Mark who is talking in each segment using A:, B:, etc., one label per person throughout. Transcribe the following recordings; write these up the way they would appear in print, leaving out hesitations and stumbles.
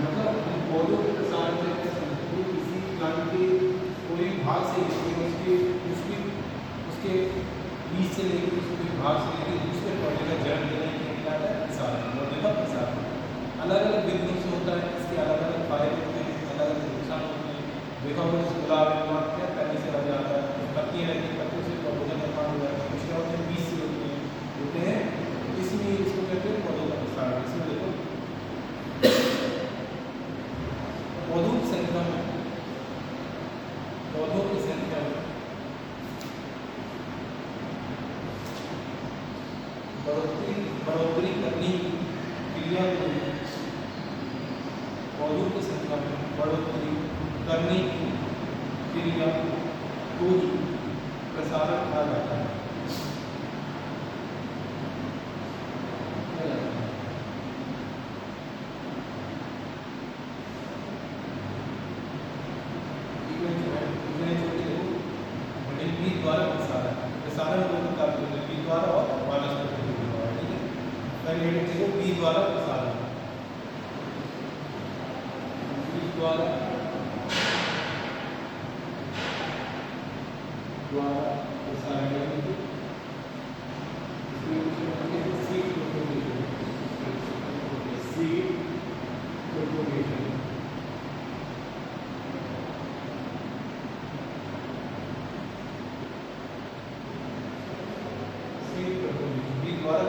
A: मतलब पौधों के प्रसार से किसी प्लांट के कोई भाग से लेकर उसके उसके बीज से लेकर उसके भाग से लेकर दूसरे पौधे का जन्म देने के लिए क्या है प्रसार, पौधे का प्रसार अलग अलग विधियों से होता है। इसके अलग अलग फायदे होते हैं, अलग अलग नुकसान होते हैं। देखा होगा जैसे गुलाब क्या पहले से लग जाता है, पत्तियाँ रहती हैं, पत्तियों से पौधों का निर्माण हो जाता है, कुछ क्या होते हैं बीज से होते हैं। इसलिए इसको कहते हैं पौधों का प्रसार। इसमें देखो पौधों की संख्या में बढ़ोतरी करने की क्रिया को पौधों की संख्या में बढ़ोतरी करने की क्रिया को ही प्रसारण कहा जाता है। द्वारा प्रसारण दोनों का बी द्वारा और वानस्पतिक द्वारा, ठीक है। पहले देखो बी द्वारा प्रसारण, बी द्वारा प्रसारण सीड प्रोपगेशन। द्वारा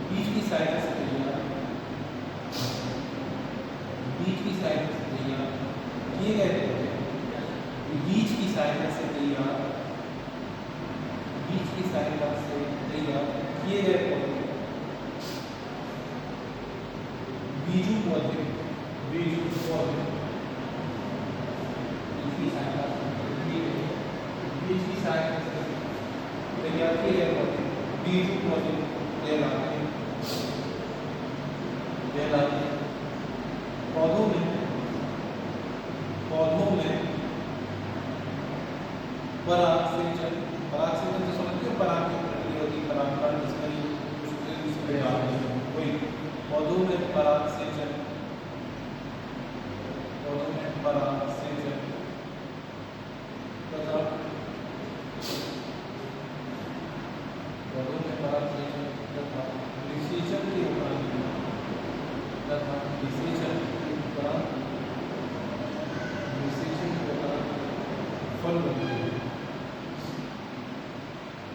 A: बीज की सहायता से तैयार किए गए पौधे, बीज की सहायता से तैयार किए गए पौधे बीजू पौधे बीज की सहायता से तैयार किए गए पौधे बीजू पौधे कहलाते हैं। पौधों में परागसेचन तो समझते हो, पराग की प्रक्रिया होती है, परागकण जिसमें वही पौधों में परागसेचन तथा निषेचन के उपरांत फल बनते हैं।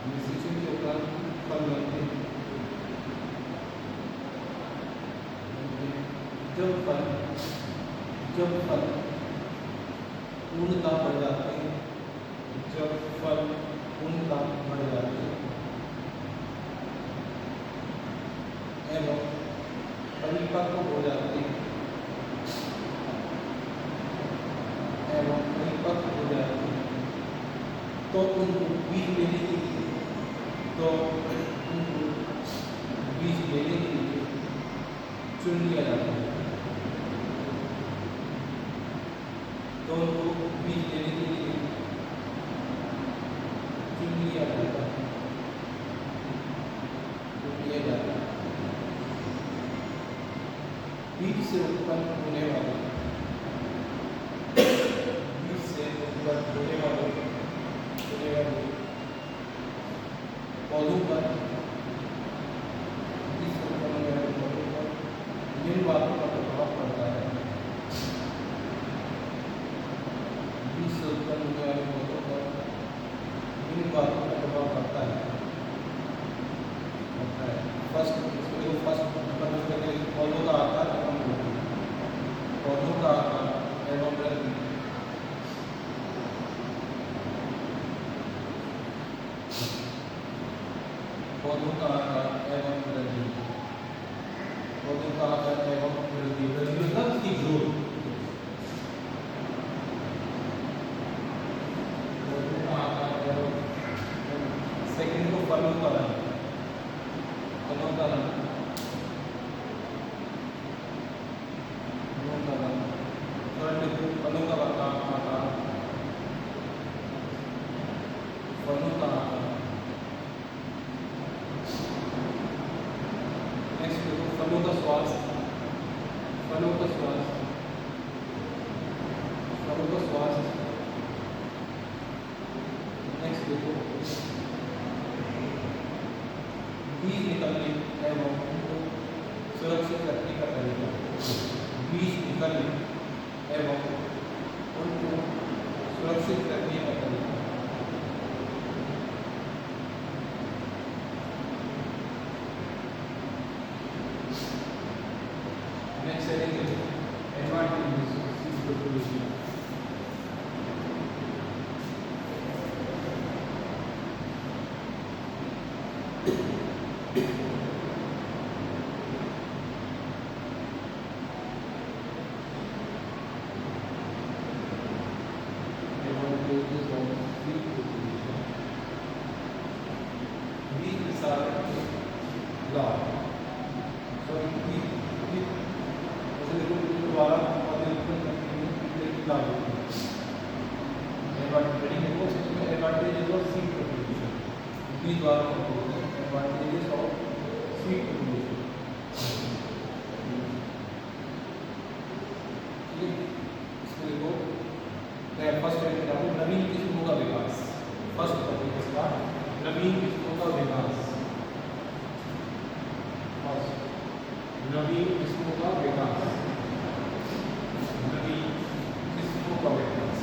A: निषेचन के उपरांत फल बनते हैं। जब फल पूर्णतः बढ़ जाते हैं, एवं परिपक्व हो जाते हैं, तो उनको बीज लेने के लिए चुन लिया जाता है। बीज से उत्पन्न होने वाले पौधों पर जिन बातों का प्रभाव पड़ता है, बीज से उत्पन्न होने वाले पौधों पर जिन बातों का प्रभाव पड़ता है। फर्स्ट पौधों का आकार एवं वृद्धि, पौधों का आकार एवं वृद्धि, पौधों का आकार एवं वृद्धि, मतलब की ग्रोथ, पौधों का आकार एवं सेकंड को फलों का रंग, फलों का आकार, एवं उनको सुरक्षित रखने का तरीका, बीज निकलने एवं उनको सुरक्षित रखने का तरीका। Next heading advantages of seed propagation. First नवीन किस्मों का विकास। फर्स्ट टॉपिक इसका नवीन किस्मों का विकास। नवीन किस्मों का विकास। नवीन किस्मों का विकास।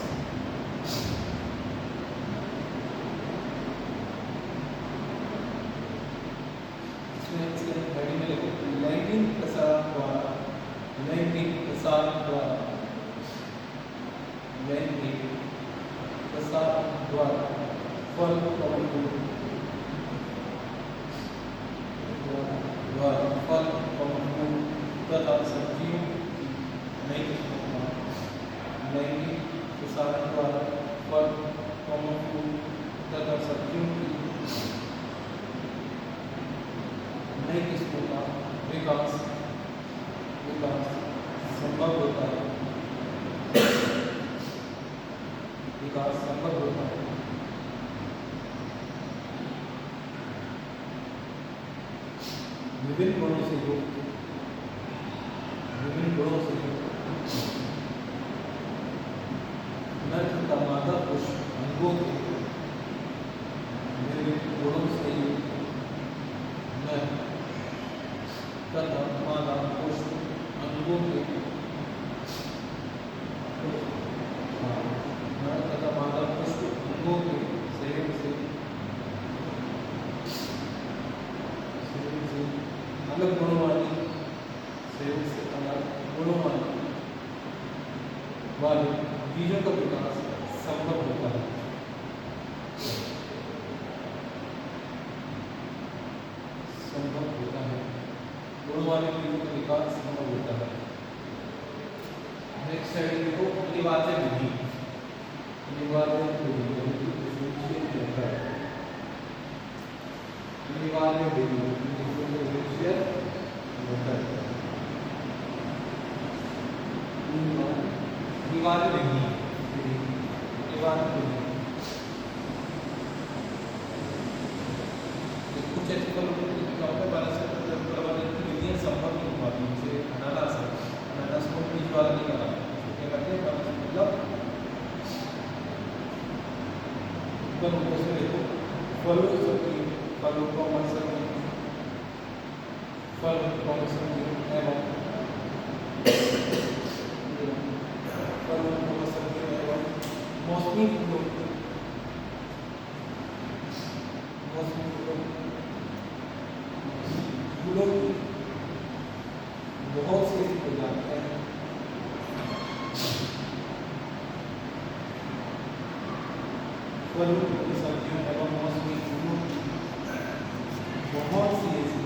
A: लैंगिक प्रसार द्वारा, लैंगिक प्रसार द्वारा, लैंगिक प्रसार द्वारा फल फल तथा सब्जियों की नई किस्मों का, लैंगिक प्रसार द्वारा फल तथा सब्जियों की नई किस्मों का विकास संभव होता है। विकास संभव होता है। विभिन्न गुणों से युक्त, विभिन्न गुणों से युक्त नर तथा मादा पुष्प अंगों के, विभिन्न गुणों से युक्त नर तथा मादा पुष्प अंगों के, नर तथा मादा पुष्प अंगों के सहयोग से अलग गुणों वाली, सहयोग से अलग गुणों वाले बीजों का विकास संभव होता है। संभव होता है, गुणों वाले बीजों का विकास संभव होता है। नेक्स्ट हेडिंग देखो, अनिवार्य विधि। अनिवार्य विधि, अनिवार्य विधि अनिवार्य विधि, अनिवार्य विधि कुछ ऐसे विधियाँ संभव नहीं हो पाती। जैसे अनानास को बीज वाला नहीं करा, क्या करते हैं मतलब देखो फलों सब्जी, फलों को सब्जी, फल कौन सब्जी एवं फलों को सब्जी एवं मौसमी फूलों, मौसमी फूलों की बहुत सी प्रजातियां हैं। फलों की सब्जियों एवं मौसमी फूलों की बहुत सी ऐसी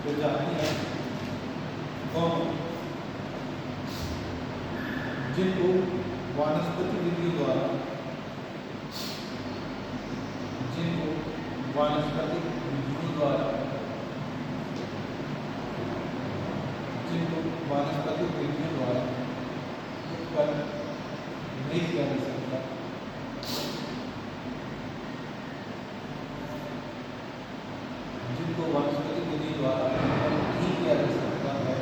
A: प्रजातियां जिनको वानस्पतिक विधि द्वारा, जिनको वानस्पतिक विधियों द्वारा, जिनको वानस्पतिक विधियों द्वारा उत्पन्न नहीं किया जा सकता, जिनको वानस्पतिक विधि द्वारा नहीं किया जा सकता है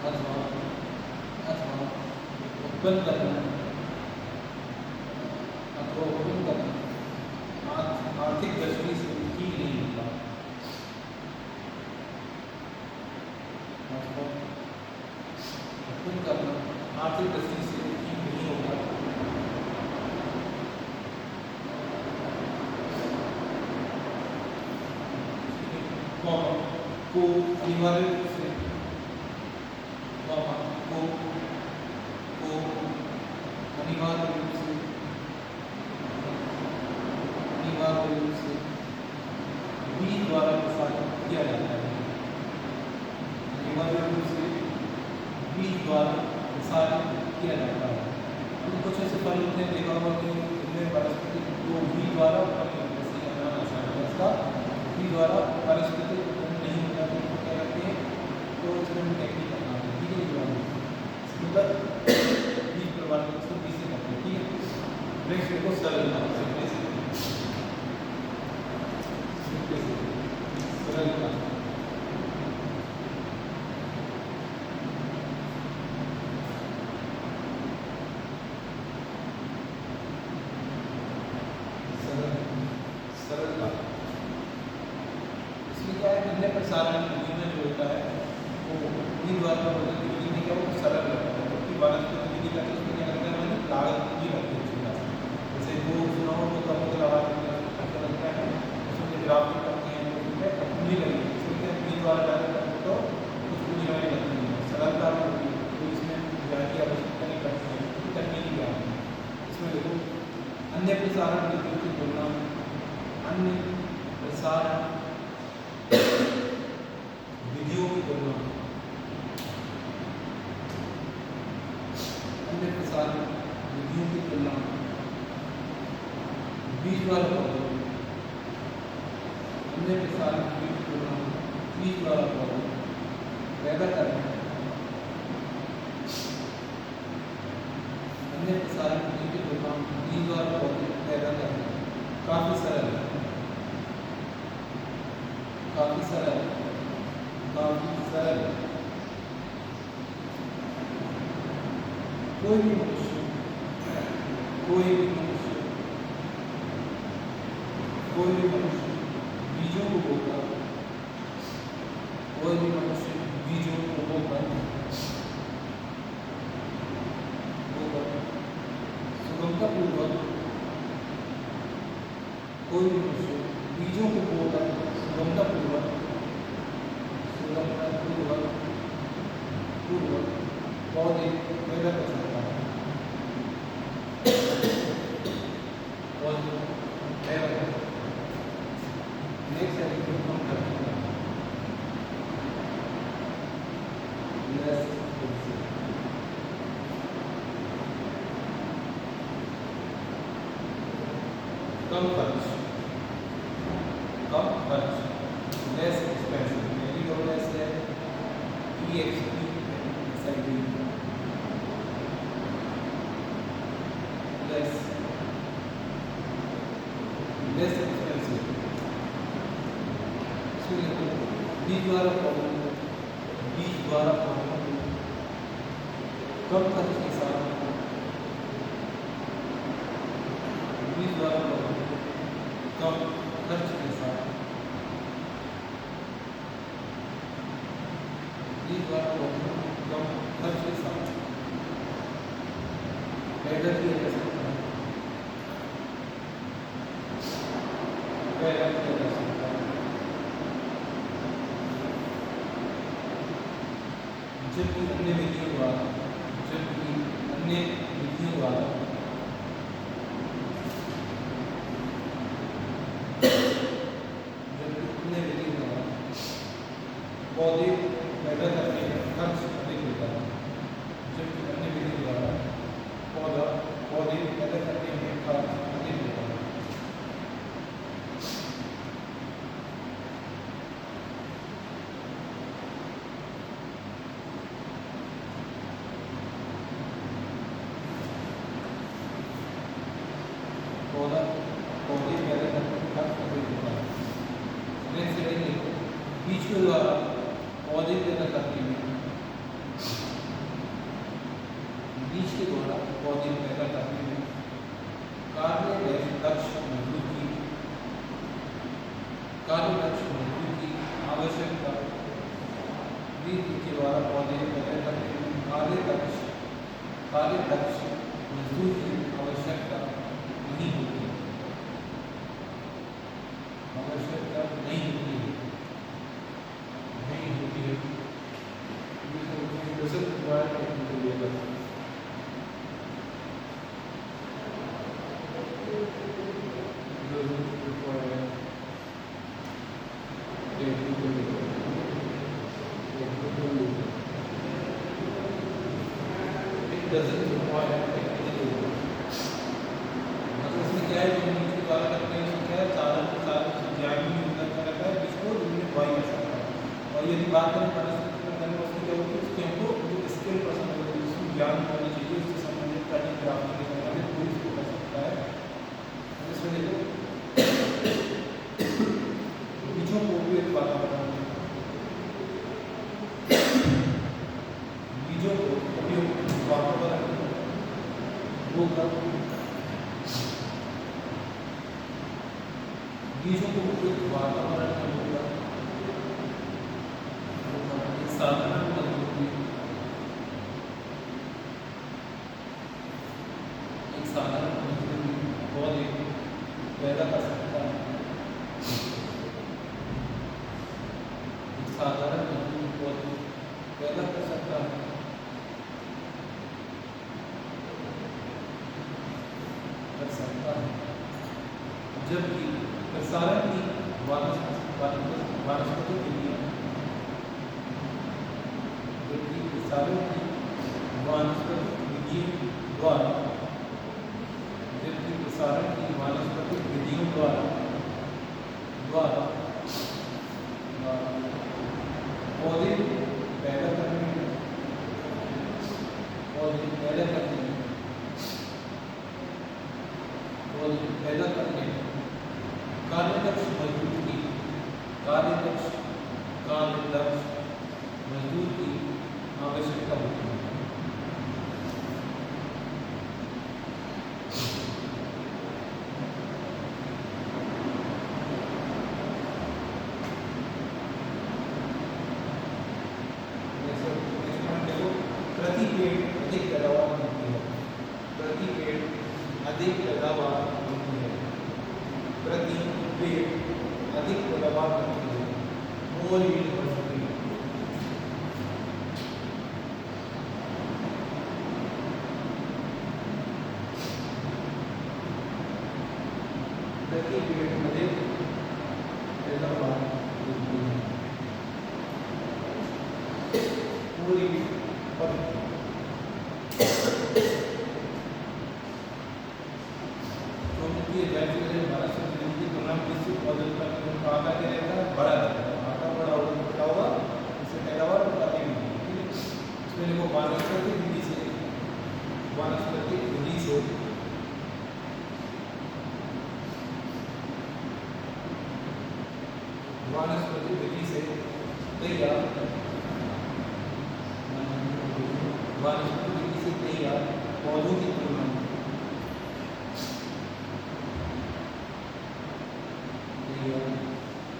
A: अथवा उत्पन्न करना आर्थिक दृष्टि से ठीक नहीं होता। करना आर्थिक दृष्टि से ठीक नहीं होगा। को अनिवार्य रूप से को अनिवार्य रूप से बी द्वारा प्रसारित किया जाता है। अनिवार्य रूप से बी द्वारा प्रसारित किया जाता है। तो कुछ ऐसे फल होते हैं, देखा होगा कि इनमें पारस्परिक को बी द्वारा इसका बी द्वारा पारस्परिक नहीं होता तो क्या करते हैं, तो इसमें टेक्निक करना है। ठीक है, मतलब बी प्रमाण को उसको बी से करते हैं। ठीक है, नेक्स्ट देखो सरलता। सरलता प्रसारण विधि में जो होता है वो विधि द्वारा पद्धति विधि में क्या वो सरल रहता है, जबकि वानस्पतिक विधि का उसमें क्या करता है, मतलब लागत भी लगती है उसके पास। जैसे वो सुनाओ तो कम को लगा खर्चा लगता है, उसमें ग्राफ करते हैं तो उसमें पूंजी लगेगी, इसमें विधि द्वारा डायरेक्ट करते तो कुछ पूंजी लगानी लगती है। सरलता में होती है तो इसमें ज्ञान की आवश्यकता नहीं पड़ती है, तकनीकी ज्ञान है। इसमें देखो अन्य प्रसारण विधियों की तुलना में अन्य प्रसारण विधियों की तुलना में अन्य प्रसारण विधियों की तुलना में बीज द्वारा पौधों अन्य प्रसारण विधियों की तुलना में बीज द्वारा पौधों पैदा करना अन्य प्रसारण विधियों की तुलना में बीज द्वारा पौधे पैदा करना काफी सरल है, काफी सरल है, काफी सरल है। कोई भी मनुष्य बीजों को बोकर सुगमतापूर्वक पौधे पैदा कर सकता है। नेक्स्ट कम खर्च, लेस एक्सपेंसिव, यानी कि लेस है EXP लेस एक्सपेंसिव। बीज द्वारा कम खर्च के साथ बीज द्वारा कम खर्च के साथ पैदा किया जा सकता है, जबकि अन्य विधियों द्वारा पौधे पैदा करने में खर्च अधिक होता है, जबकि अन्य विधि द्वारा पौधे पैदा करने में खर्च अधिक होता है। पौधे पैदा करने में खर्च अधिक होता है। बीज के द्वारा पौधे पैदा करने में कार्यदक्ष मजदूर की आवश्यकता बीज के द्वारा पौधे पैदा करने में कार्यदक्ष कार्यदक्ष मजदूर की आवश्यकता नहीं होती है, आवश्यकता नहीं होती है, नहीं होती है। doesn't require technical labor. Doesn't require technical labor. Technical labor. It doesn't require technical labor. मतलब इसमें क्या है, जो हम इसके द्वारा करते हैं इसमें क्या है, चालन ज्यामिति यूज करता रहता है जिसको हमने वाई कर सकता है। और यदि बात करें उसमें क्या होती है, उसके हमको जो स्किल पर्सन होती है उसमें ज्ञान होना चाहिए, उससे संबंधित कटिंग ग्राफिंग के संबंधित कोई इसको कर सकता है। इसमें देखो बीजों को भी वातावरण में बीजों को उपयोग वातावरण वो कर बीजों को उपयुक्त वातावरण में होगा साधारण पद्धति, एक साधारण पद्धति पौधे पैदा कर सकता है, एक साधारण पद्धति पौधे पैदा कर सकता है, जबकि प्रसारण की वानस्पतिक विधियां, जबकि प्रसारण की वानस्पतिक विधियों द्वारा, जबकि प्रसारण की वानस्पतिक विधियों द्वारा पौधे पैदा करने में कार्यदक्ष मजदूर की आवश्यकता होती है। प्रति पेड़ अधिक पैदावार मिलती है, प्रति पेड़ अधिक पैदावार मिलती है, प्रति पेड़ अधिक पैदावार मिलती है, मोर यील्ड बढ़ सकती है। प्रति पेड़ अधिक पैदावार मिलती है, मोर यील्ड बढ़ सकती है। आटा क्या रहता है, बड़ा रहता है, आटा बड़ा होगा इससे पैदावार बढ़ाती है। इसमें देखो वानस्पतिक विधि से तैयार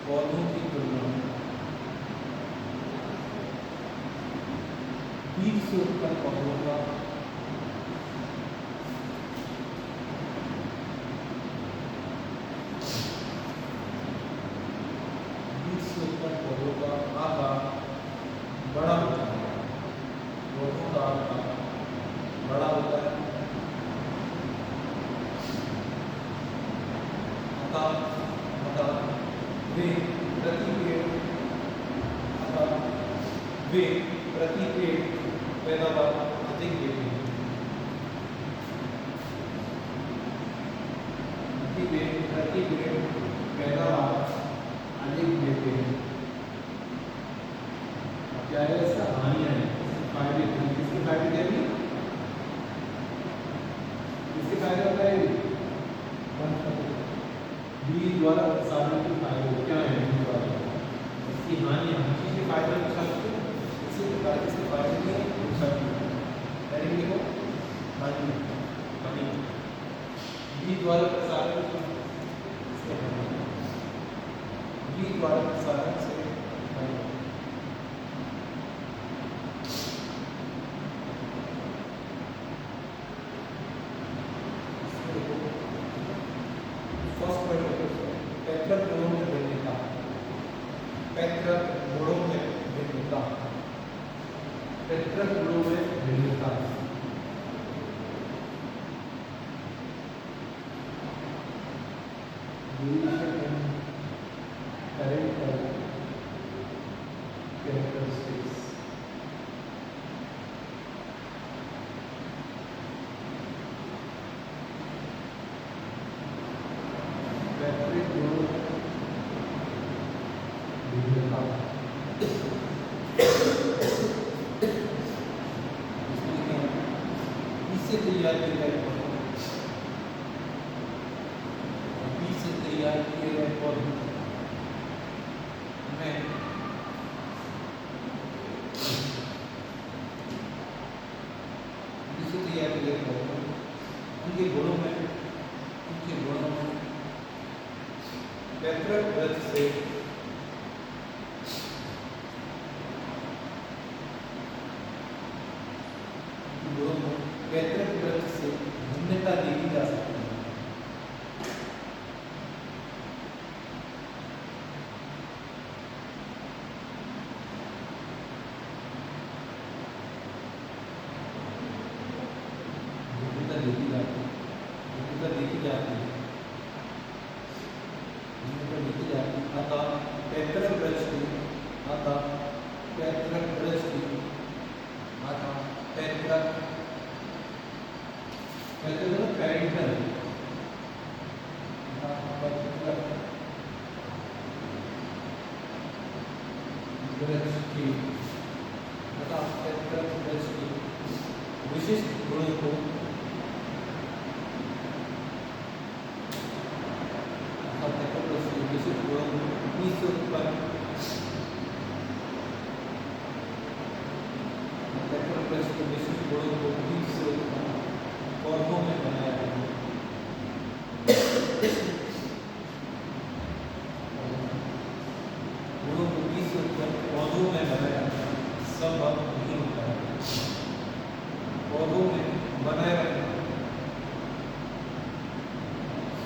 A: पौधों की तुलना में बीज से उत्पन्न पौधों का आकार बड़ा होता है, पौधों का आकार बड़ा होता है, अतः वे प्रति पेड़ पैदावार अधिक देते हैं, प्रति पेड़ पैदावार अधिक देते हैं। क्या है इसका हानियां है, फायदे किसके फायदे देंगे, किसके फायदे होता है, बीज द्वारा प्रसारण के फायदे क्या है, बीज द्वारा इसकी हानियां, किसके फायदे नुकसान इसी प्रकार इसके फायदे के नुकसान देखो हानि बीज द्वारा प्रसारण से पैतृक गुणों में भिन्नता। parental characteristics. पैतृक गुणों में भिन्नता। इससे तैयार किया गया पौधे में उनके गुणों में पैतृक वृक्ष से पैतृक वृक्ष से भिन्नता देखी जा सकती है। विशिष्ट गुणों को विशिष्ट गुणों को बीज से उत्पन्न पौधों में बनाया गया है। गुणों को बीज से उत्पन्न पौधों में बनाया संभव नहीं होता है। पौधों में बनाए रखना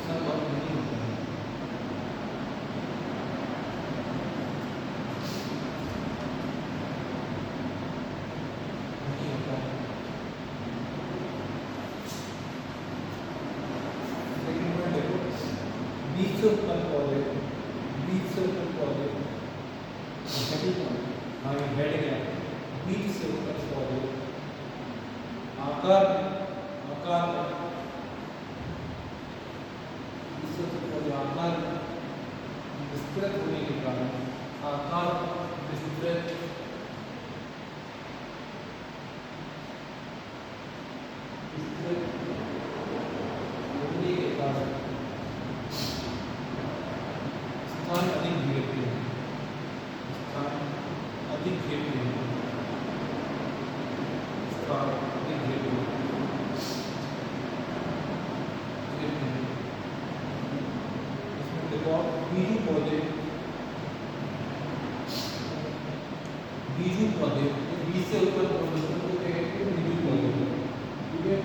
A: संभव नहीं होता है। बीज से उत्पन्न पौधे बीज से उत्पन्न पौधे हाँ ये बैठ गया। बीज से उत्पन्न पौधे आकार विस्तृत होने के कारण आकार विस्तृत होने के कारण स्थान अधिक घेरते हैं। बीजू पौधे बीज से उत्पन्न पौधे को कहते हैं बीजू पौधे। ठीक है,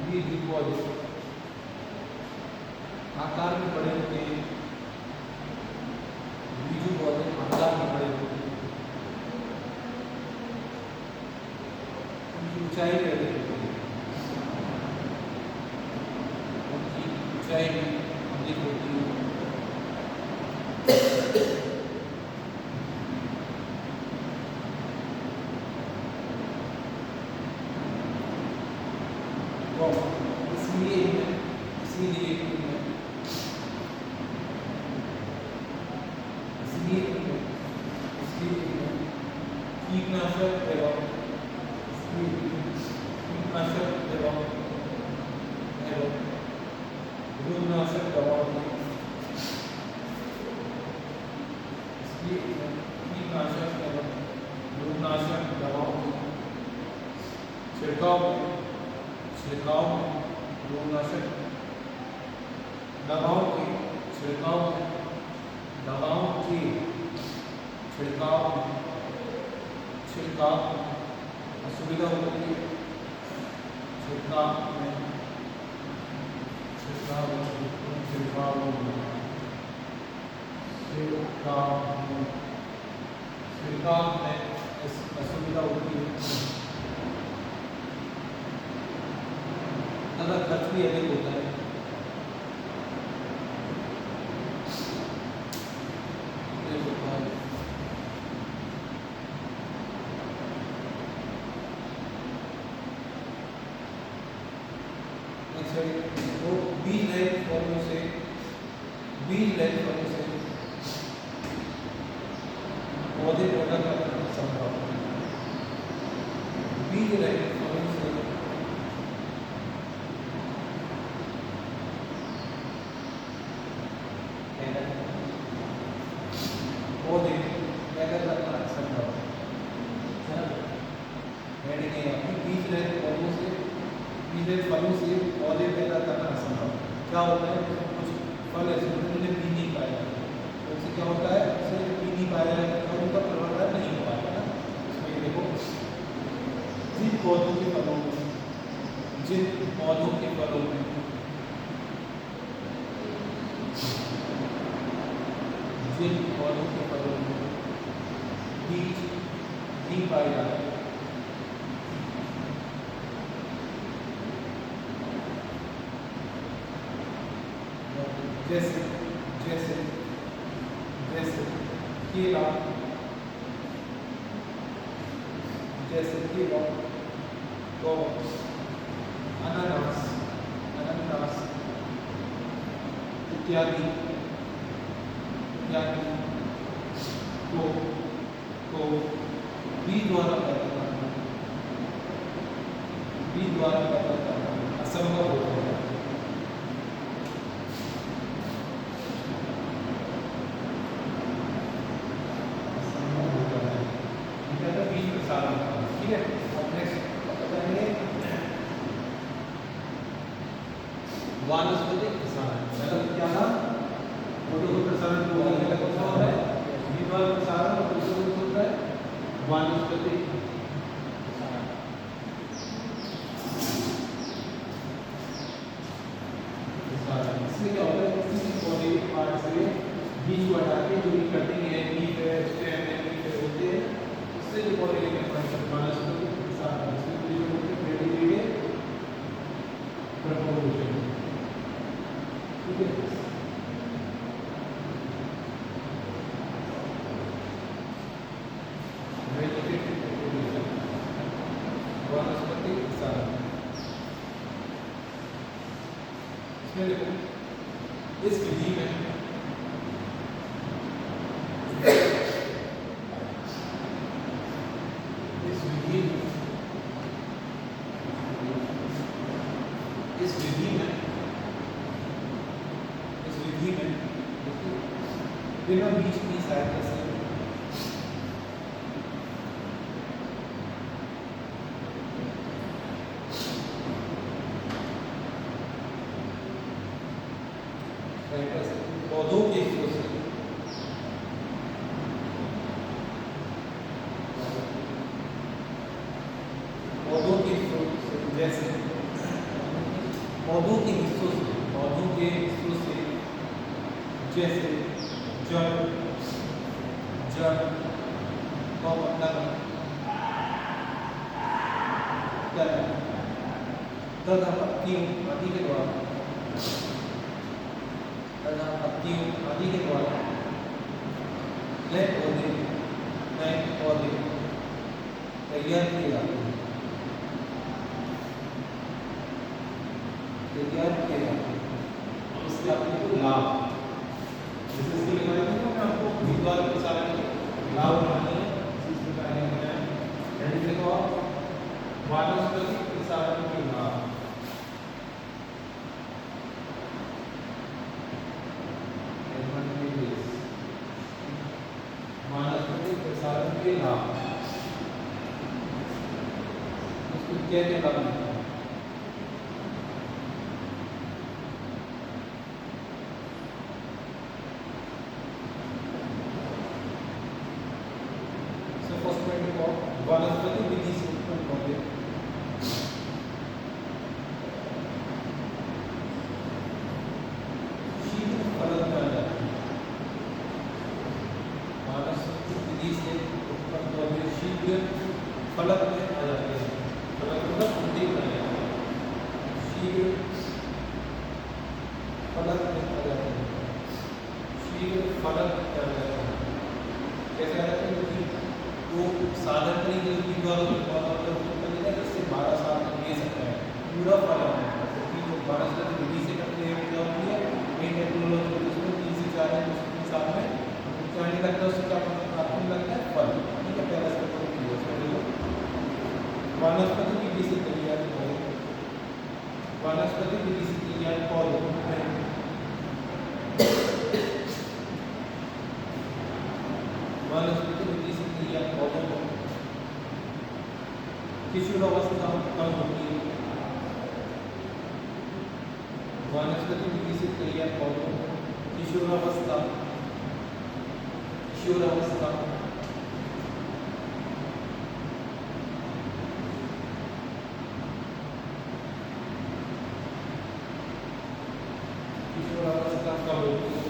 A: बीजू पौधे आकार में बड़े होते हैं। बीजू पौधे आकार में बड़े होते हैं। उनकी ऊंचाई में अधिक होती है। ऊंचाई में अधिक होती है। कीटनाशक रोगनाशक दवाओं छिड़काव रोगनाशक दवाओं के छिड़काव असुविधा होती है। छिड़काव स्वीकार में असुविधा होती है, ज़्यादा खर्च भी अधिक होता है। वो बीज रहित फलों से पौधे पैदा करना संभव है। बीज रहित फलों से पौधे पैदा करना संभव है। बीज रहित फलों से पौधे पैदा करना असंभव। क्या होता है, कुछ फल ऐसे होते हैं जिन्हें पी नहीं पाया जाता, तो उससे क्या होता है, उससे पी नहीं पाया जाता तो उनका प्रवर्धन नहीं हो पाएगा ना। इसमें ये देखो, जिन पौधों के फलों में बीज नहीं पाए जाते, जैसे केला, तो अनानास इत्यादि को बीज द्वारा पैदा करना असंभव होता है। ठीक है, अब नेक्स्ट बताएंगे वानस्पतिक प्रसारण। मतलब क्या था, फोटो प्रसारण दो अलग होता है, बीज द्वारा प्रसारण और दूसरा होता है वानस्पतिक प्रसारण। इसमें क्या होता है, किसी पौधे के पार्ट से बीज को हटा के जो भी कटिंग है, लीफ है, स्टेम है, होते हैं, उससे जो पौधे के वानस्पतिक प्रसारण ठीक है। वानस्पतिक प्रसारण, इसमें देखो इस विधि में बिना बीज की सहायता से पौधों के हिस्सों से जैसे पौधों के हिस्सों से जैसे जड़ का मतलब तथा पत्तियों आदि के द्वारा नए पौधे तैयार किए जाते हैं। इससे आपको लाभ, जैसे इसके लिखा है ना, मैं आपको विद्वान प्रसारण लाभ बनाने हैं, इस प्रकार है एंड देखो वानस्पतिक प्रसारण के लाभ। वानस्पतिक प्रसारण के लाभ उसको क्या क्या लाभ है? वानस्पतिक विधि से उत्पन्न पौधे शीघ्र फलन कर जाते हैं। वनस्पति पौधे शीघ्र फलक में आ जाते हैं। फलक मतलब वृद्धि में आ जाते हैं, शीघ्र फलक में आ जाते हैं, शीघ्र फलक में आ जाते हैं। कैसे आ जाते हैं? क्योंकि वो साधन तरीके की जिससे 12 साल तक ले सकता है पूरा फलक है, क्योंकि जो वनस्पति विधि से करते हैं क्या होती है, नई टेक्नोलॉजी उसमें 3 से 4 या 3 साल में क्या नहीं लगता है, उससे क्या आपको लगता है फल। ठीक है, पहला स्टेप वनस्पति विधि से तैयार पौधे, वनस्पति विधि से तैयार पौधों में वनस्पति विधि से तैयार पौधों को किशोरावस्था कम होती है। वनस्पति विधि से तैयार पौधों को किशोरावस्था किशोरावस्था किशोरावस्था कब होती है?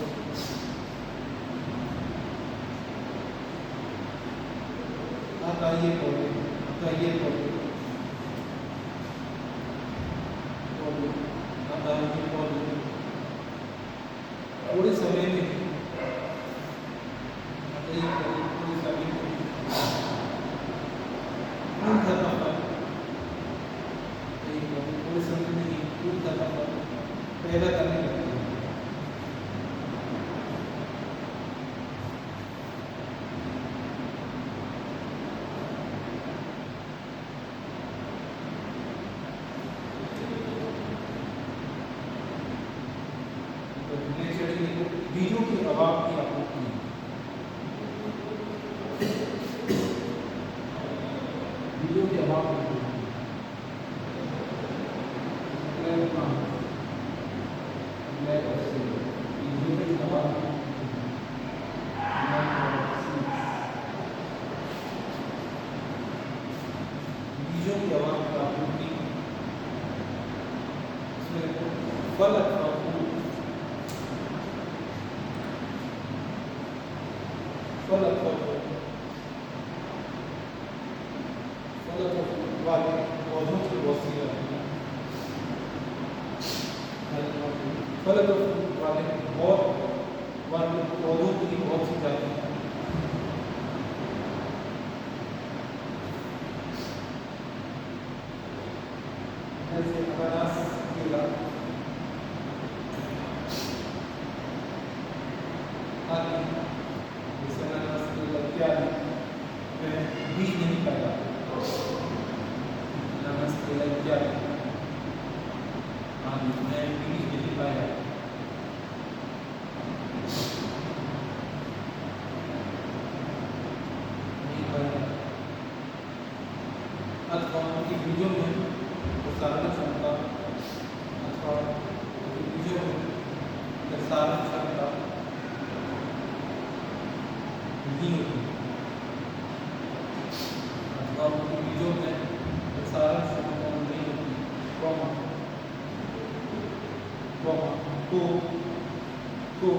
A: बताइए पौधे, बताइए पौधे, बताइए पौधे थोड़े समय में, थोड़े समय में फूल करना फल, थोड़े समय में ही फूल करना फल पैदा करने लगते हैं। बीजों के अभाव की आपूर्ति, बीजों के अभाव की आपूर्ति, बीजों के अभाव की आपूर्ति, फल अथवा फूल, फल अथवा वाले पौधों की बहुत सी जाती है, फल अथवा फूल वाले पौधों की बहुत सी जाती है। जैसे अनानास, केला आदि, जैसे अनानास, केला इत्यादि में बीज नहीं पैदा, अनानास, केला इत्यादि आदि में बीज नहीं पाया। अथवा उनके बीजों में प्रसारण क्षमता, अथवा उनके बीजों में प्रसारण क्षमता नहीं होती, अथवा उनके बीजों में प्रसारण क्षमता नहीं होती, तो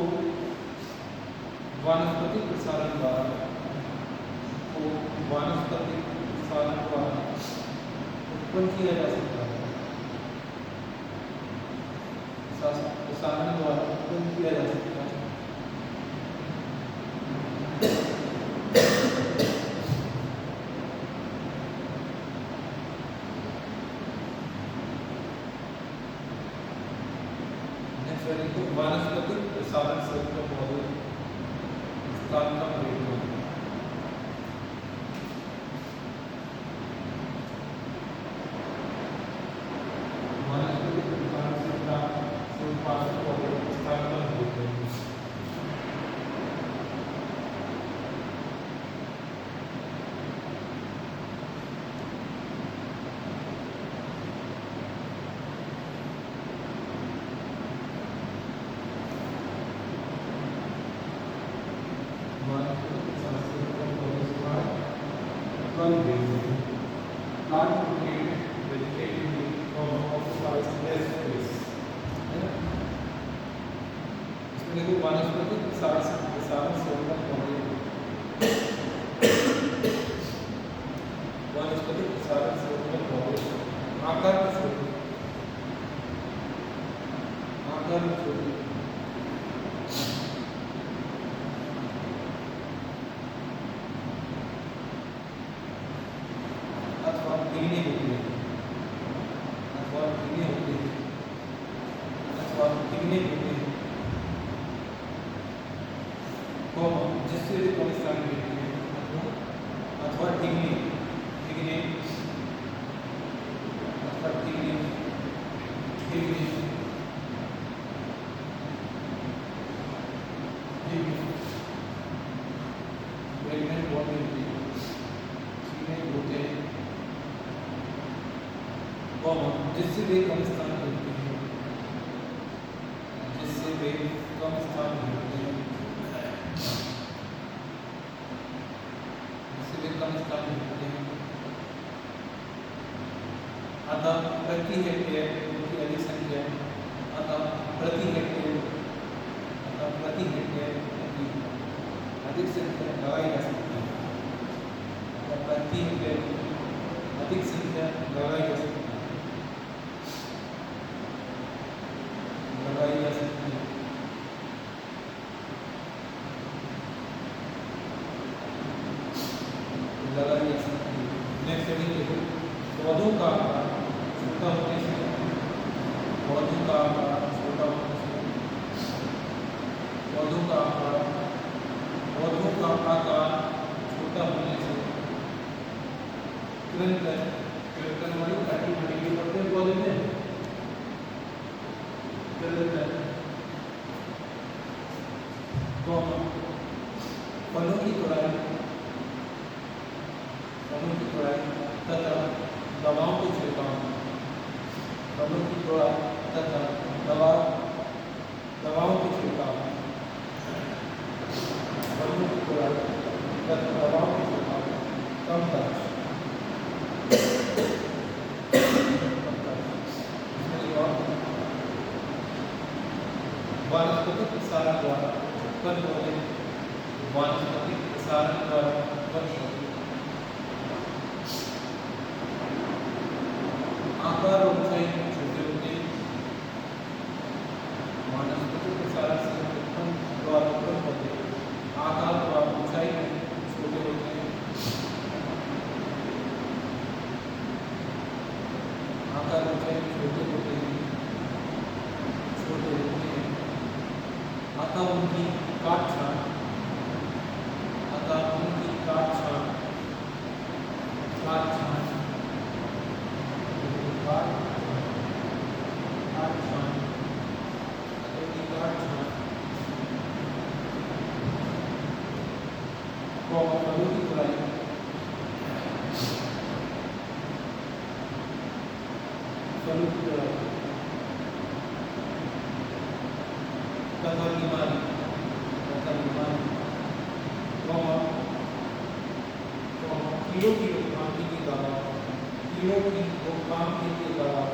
A: वानस्पतिक प्रसारण द्वारा, वानस्पतिक प्रसारण द्वारा उत्पन्न किया जा सकता है, प्रसारण द्वारा उत्पन्न किया जा सकता है। वानस्पतिक प्रसारण से पौधे स्थान का प्रयोग, वानस्पतिक प्रसारण से उत्पादन पौधे स्थान का प्रयोग। वानस्पतिक प्रसारण से उत्पन्न पौधे जिससे वे कम स्थान लेते हैं, जिससे वे कम स्थान लेते हैं, जिससे वे कम स्थान लेते हैं। अतः प्रति हेक्टेयर की अधिक संख्या, अतः प्रति हेक्टेयर की अधिक संख्या लगाई जा सकती है, प्रति हेक्टेयर अधिक संख्या लगाई जा सकती है, लगाई जा सकती है। लगाई जा सकती है। नेक्स्ट देखिए, पौधों का आकार छोटा होने से, पौधों का आकार छोटा होने से, पौधों का आकार छोटा होने से कृंतक वाली काटी बनेगी पत्ते पौधे में, फलों की तुड़ाई तथा दवाओं को छिड़काव, फलों की तुड़ाई तथा दवाओं को छिड़काव, फलों की तुड़ाई तथा दवाओं को छिड़काव, कम खर्च, वानस्पतिक प्रसारण द्वारा उत्पन्न होने, वानस्पतिक प्रसारण द्वारा उत्पन्न होने, आकार और ऊंचाई में छोटे होते, वानस्पतिक प्रसारण से द्वारा उत्पन्न होते, आकार और ऊंचाई में छोटे होते हैं, आकार और ऊंचाई में छोटे होते हैं, अतः उनकी काट छाट, फलों की तुड़ाई तथा बीमारी कीड़ों की रोकथाम के लिए दवा, कीड़ों की रोकथाम के लिए दवा,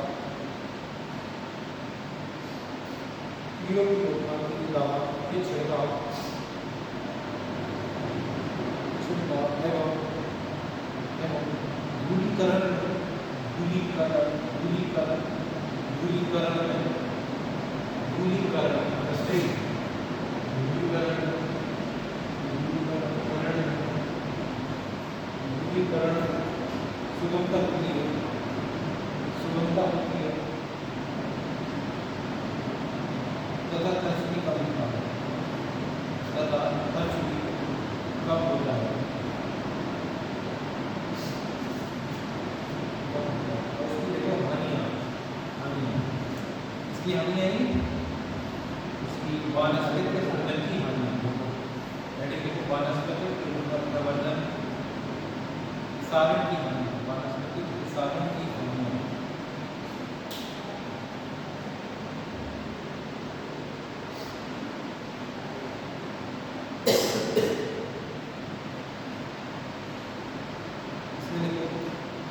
A: कीड़ों की रोकथाम के लिए दवा के छिड़काव एवं धूलीकरण सुगमता होती है तथा खर्च भी कम होता है। इसकी हानि आई, इसकी वानस्पतिक प्रबंधन की हानि, वानस्पतिक प्रबंधन सारण की हानि, वानस्पतिक सारण की हानि। इसमें देखो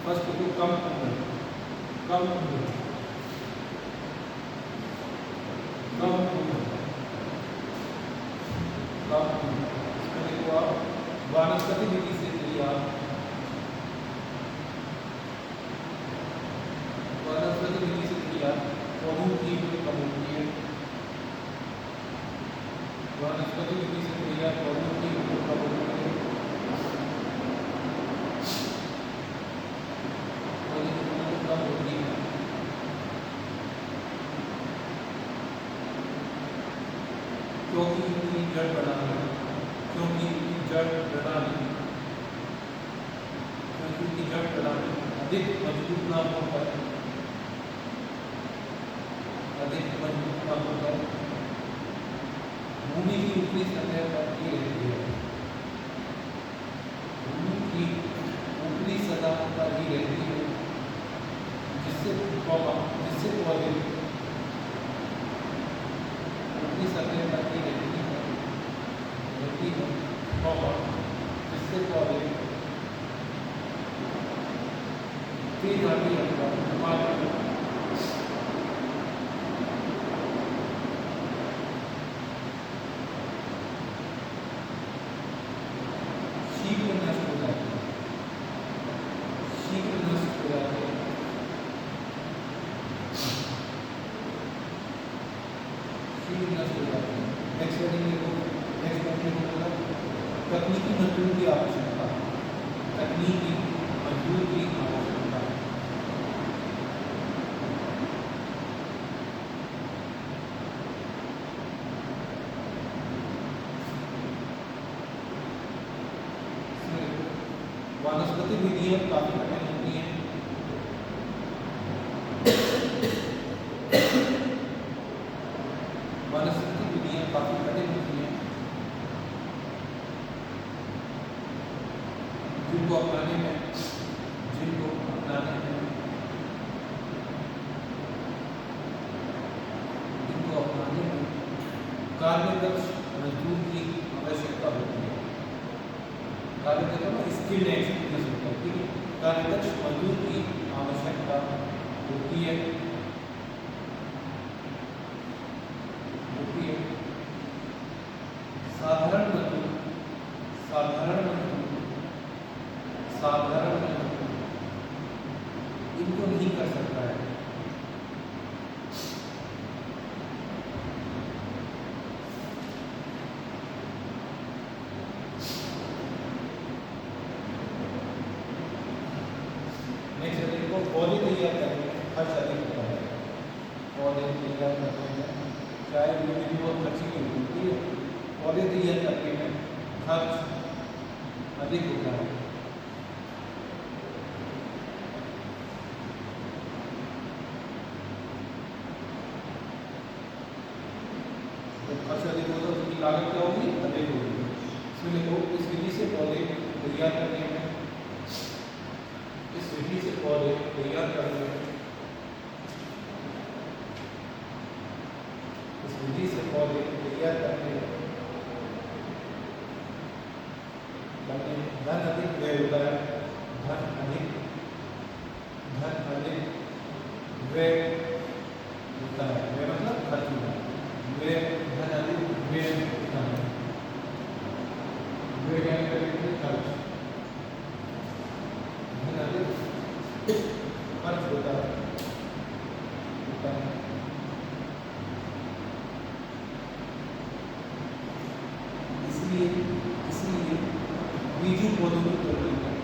A: फर्स्ट को कम उम्र, इसमें देखो आप वानस्पतिक विधि से क्रिया, वानस्पतिक विधि से क्रिया पौधों की उम्र कम होती है, वानस्पतिक विधि से क्रिया पौधों की उम्र कम होती है, क्योंकि इनकी जड़ प्रणाली अधिक मजबूत ना होकर भूमि की ऊपरी सतह पर ही रहती है, भूमि की ऊपरी सतह पर ही रहती है, जिससे से पौधे त्रिघाटी अथवा द्विमार्गी शीघ्र नष्ट हो जाते हैं, शीघ्र नष्ट हो जाते हैं, शीघ्र नष्ट हो जाते हैं। नेक्स्ट हेडिंग देखो, नेक्स्ट हेडिंग होगा तकनीकी मजदूर की आवश्यकता, तकनीकी मजदूर की आवश्यकता। वानस्पतिक विधियां काफी कठिन होती हैं, वानस्पतिक विधियां काफी कठिन होती हैं, जिनको अपनाने में कार्यदक्ष मजदूर की आवश्यकता होती है। कार्यदक्ष स्किल्ड एक्सपीरियंस होता है, ठीक है। कार्यदक्ष मजदूर की आवश्यकता होती है, साधारण मजदूर, साधारण मजदूर, साधारण मजदूर इनको नहीं कर सकता है। पौधे तैयार करने में खर्च अधिक होता है, पौधे तैयार करने में चाहे वो भी बहुत खर्ची की होती है, पौधे तैयार करने में खर्च अधिक होता है। तो खर्च अधिक होता है, उसकी लागत क्या होगी? अधिक होगी। इसलिए लोग इस विधि से पौधे तैयार करने में, इस विधि से पौधे तैयार करने में, इस विधि से पौधे तैयार करने में धन अधिक व्यय होता है, धन अधिक व्यय होता है। व्यय मतलब खर्च होता है, व्यय धन अधिक व्यय होता है, व्यय क्या करेंगे? खर्च, धन अधिक खर्च होता है। इसलिए बीजू पौधों की तुलना में,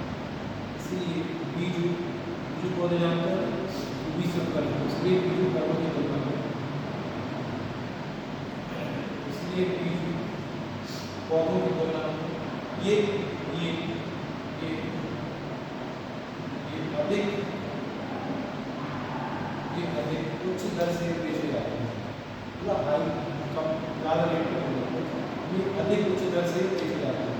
A: इसलिए बीजू पौधे जानते हैं, द्विशंकर, इसलिए बीजू पौधों की तुलना में, इसलिए बीजू पौधों की तुलना में ये अधिक उच्च दर से बेचे जाते हैं, मतलब हाई कम ज़्यादा रेट पे होते हैं, ये अधिक उच्च दर से बेचे जाते हैं।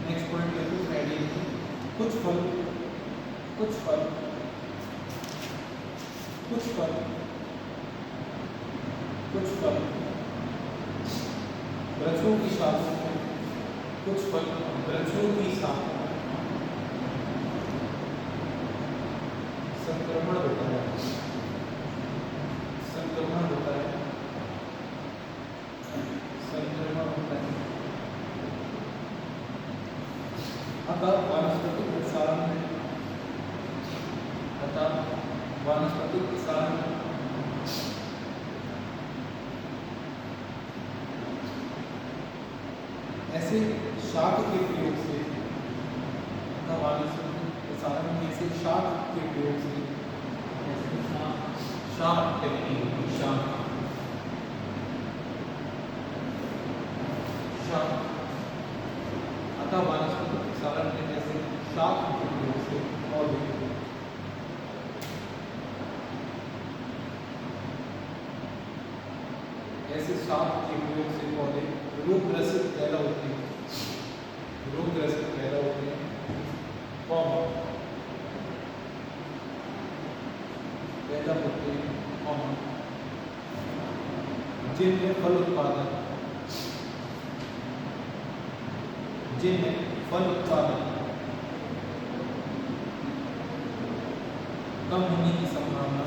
A: नेक्स्ट पॉइंट देखो, हेडिंग कुछ फल वृक्षों की शाखों में, कुछ फल वृक्षों की शाखों में संक्रमण होता है, संक्रमण होता है। अतः वानस्पतिक प्रसारण में ऐसे शाक के प्रयोग से, वानस्पतिक प्रसारण में ऐसे शाक के प्रयोग से, शाक टेक्निक, शाक अतः वानस्पतिक प्रसारण में ऐसे शाक के प्रयोग से पौधे ऐसे शाक के प्रयोग से पौधे रोगग्रसित पैदा होते हैं, रोगग्रसित पैदा होते हैं, पैदा होते हैं, जिनमें फल उत्पादन, जिनमें फल उत्पादन कम होने की संभावना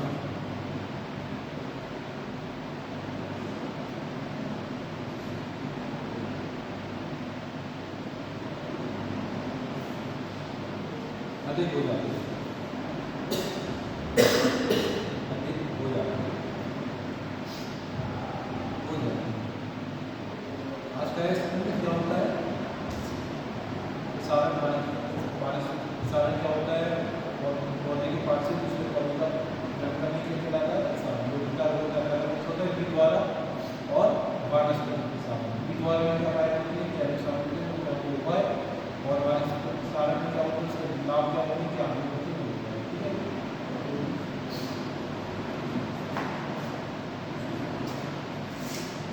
A: अधिक हो जाती है, अधिक हो जाती है, हो जाती है। आज का स्टूडेंट क्या होता है, सारण सारण क्या होता है, और पौधे के पार्ट से दूसरे पौधे का अलग करने के लिए चलाता है सारण, जो होता है द्वारा और वानस्पतिक सारण। द्वारा में क्या पाया